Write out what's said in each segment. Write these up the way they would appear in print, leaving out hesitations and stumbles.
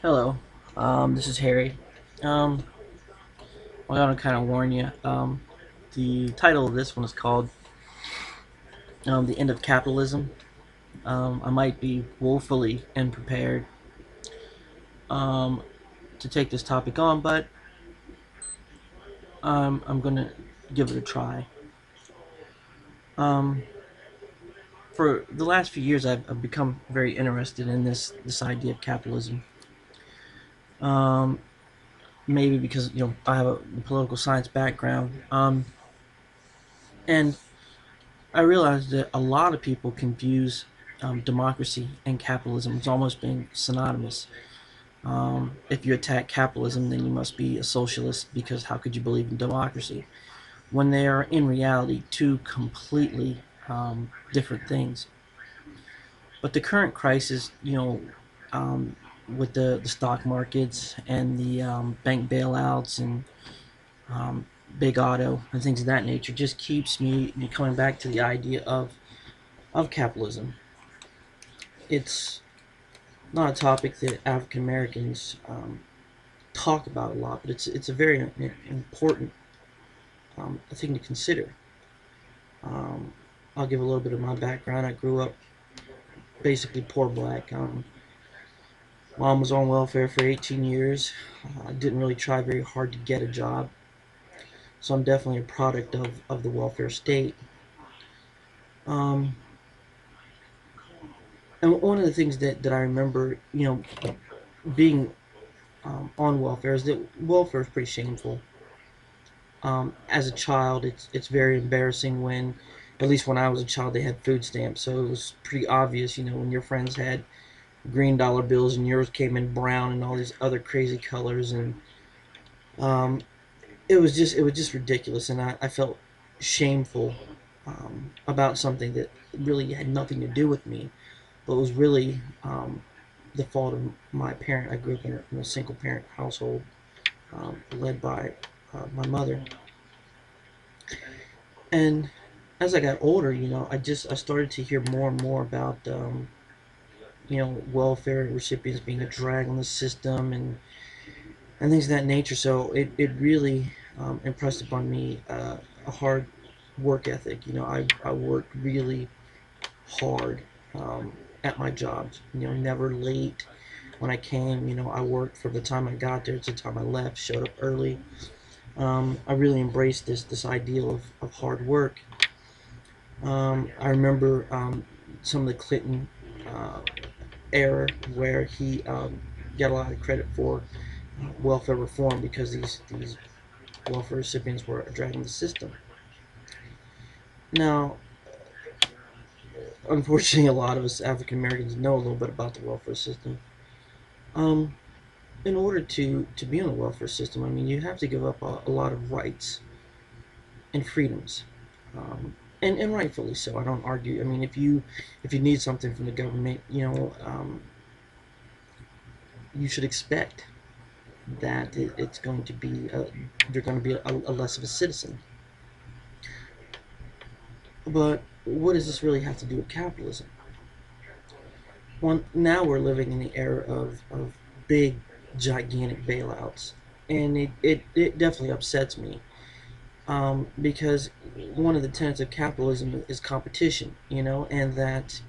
Hello, this is Harry. Um, I want to kind of warn you. The title of this one is called "The End of Capitalism." I might be woefully unprepared um, to take this topic on, but I'm going to give it a try. Um, for the last few years, I've become very interested in this idea of capitalism. Um, Maybe because I have a political science background, and I realized that a lot of people confuse democracy and capitalism as almost being synonymous. If you attack capitalism, then you must be a socialist because how could you believe in democracy? When they are in reality two completely different things. But the current crisis, um, with the stock markets and the bank bailouts and um, big auto and things of that nature, just keeps me coming back to the idea of capitalism. It's not a topic that African Americans talk about a lot, but it's a very important thing to consider. Um, I'll give a little bit of my background. I grew up basically poor black. Mom was on welfare for 18 years. I didn't really try very hard to get a job, so I'm definitely a product of the welfare state. Um, and one of the things that I remember, being on welfare is that welfare is pretty shameful. As a child, it's very embarrassing when, at least when I was a child, they had food stamps, so it was pretty obvious, when your friends had green dollar bills and yours came in brown and all these other crazy colors, and um, it was just ridiculous, and I felt shameful about something that really had nothing to do with me, but was really the fault of my parent. I grew up in a single parent household, led by my mother. And as I got older, I started to hear more and more about welfare recipients being a drag on the system and things of that nature. So it really impressed upon me a hard work ethic. I worked really hard at my jobs. Never late when I came. I worked from the time I got there to the time I left. Showed up early. I really embraced this ideal of hard work. I remember some of the Clinton uh, era where he got a lot of credit for welfare reform because these welfare recipients were dragging the system. Now, unfortunately, a lot of us African Americans know a little bit about the welfare system. Um, in order to be on the welfare system, I mean, you have to give up a lot of rights and freedoms. And rightfully so. I don't argue. I mean, if you need something from the government, you should expect that it's going to be you're going to be a less of a citizen. But what does this really have to do with capitalism? Well, now we're living in the era of big, gigantic bailouts, and it definitely upsets me because one of the tenets of capitalism is competition, and that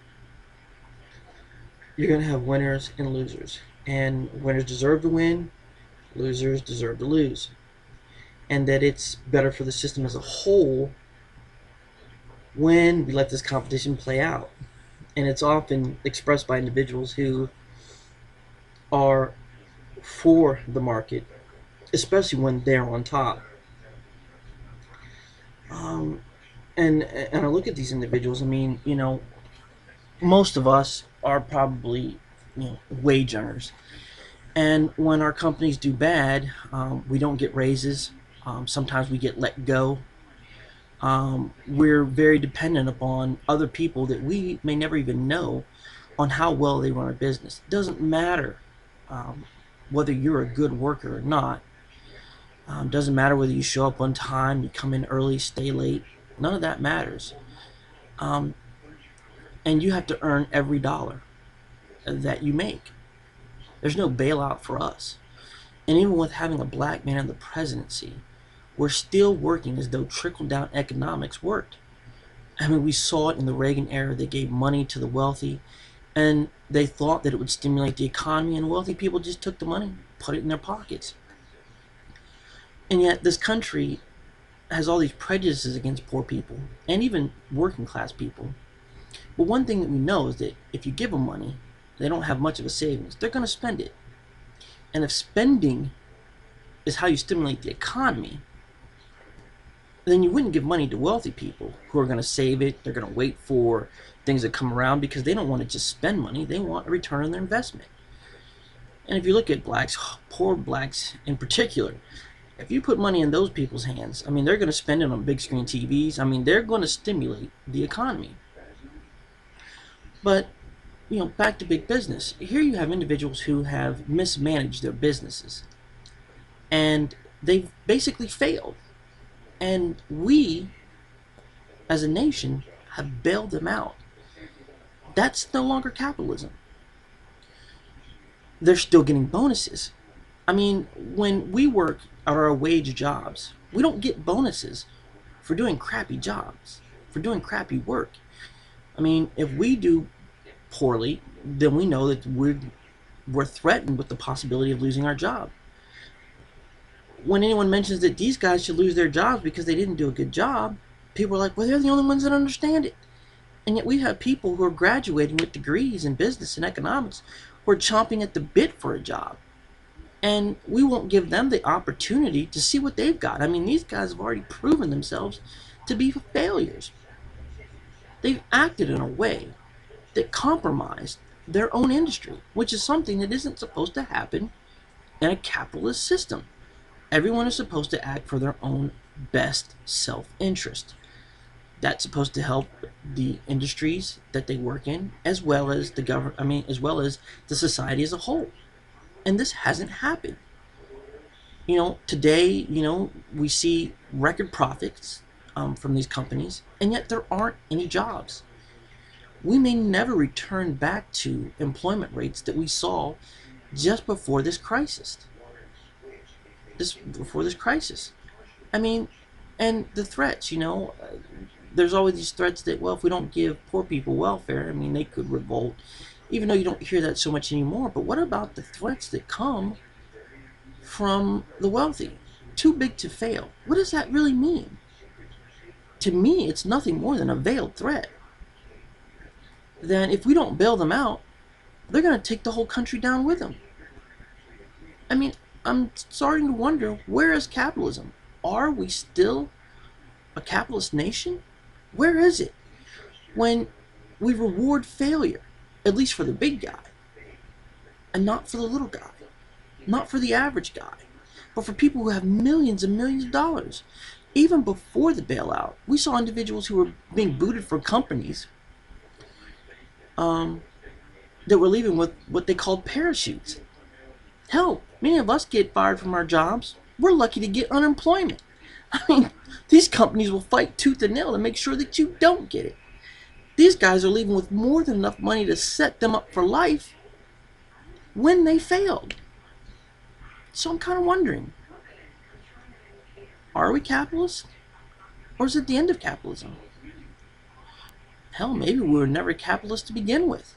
you're going to have winners and losers, and winners deserve to win, losers deserve to lose, and that it's better for the system as a whole when we let this competition play out. And it's often expressed by individuals who are for the market, especially when they're on top. Um, and I look at these individuals. I mean, most of us are probably wage earners, and when our companies do bad, we don't get raises. Sometimes we get let go. We're very dependent upon other people that we may never even know on how well they run a business. It doesn't matter um, whether you're a good worker or not. Doesn't matter whether you show up on time, you come in early, stay late. None of that matters. And you have to earn every dollar that you make. There's no bailout for us. And even with having a black man in the presidency, we're still working as though trickle-down economics worked. I mean, we saw it in the Reagan era. They gave money to the wealthy, and they thought that it would stimulate the economy, and wealthy people just took the money, put it in their pockets. And yet, this country has all these prejudices against poor people and even working class people. But one thing that we know is that if you give them money, they don't have much of a savings. They're going to spend it. And if spending is how you stimulate the economy, then you wouldn't give money to wealthy people who are going to save it. They're going to wait for things to come around because they don't want to just spend money. They want a return on their investment. And if you look at blacks, poor blacks in particular, if you put money in those people's hands, I mean, they're going to spend it on big screen TVs. I mean, they're going to stimulate the economy. But, back to big business. Here you have individuals who have mismanaged their businesses. And they've basically failed. And we, as a nation, have bailed them out. That's no longer capitalism. They're still getting bonuses. I mean, when we work at our wage jobs, we don't get bonuses for doing crappy jobs, for doing crappy work. I mean, if we do poorly, then we know that we're threatened with the possibility of losing our job. When anyone mentions that these guys should lose their jobs because they didn't do a good job, people are like, well, they're the only ones that understand it. And yet we have people who are graduating with degrees in business and economics who are chomping at the bit for a job. And we won't give them the opportunity to see what they've got. I mean, these guys have already proven themselves to be failures. They've acted in a way that compromised their own industry, which is something that isn't supposed to happen in a capitalist system. Everyone is supposed to act for their own best self-interest. That's supposed to help the industries that they work in, as well as the government. I mean, as well as the society as a whole. And this hasn't happened. Today, we see record profits from these companies, and yet there aren't any jobs. We may never return back to employment rates that we saw just before this crisis. I mean, and the threats, there's always these threats that, well, if we don't give poor people welfare, I mean, they could revolt, even though you don't hear that so much anymore. But what about the threats that come from the wealthy? Too big to fail. What does that really mean? To me, it's nothing more than a veiled threat. Then if we don't bail them out, they're going to take the whole country down with them. I mean, I'm starting to wonder, where is capitalism? Are we still a capitalist nation? Where is it? When we reward failure, at least for the big guy, and not for the little guy, not for the average guy, but for people who have millions and millions of dollars. Even before the bailout, we saw individuals who were being booted from companies that were leaving with what they called parachutes. Hell, many of us get fired from our jobs. We're lucky to get unemployment. I mean, these companies will fight tooth and nail to make sure that you don't get it. These guys are leaving with more than enough money to set them up for life when they failed. So I'm kind of wondering, are we capitalists? Or is it the end of capitalism? Hell, maybe we were never capitalists to begin with.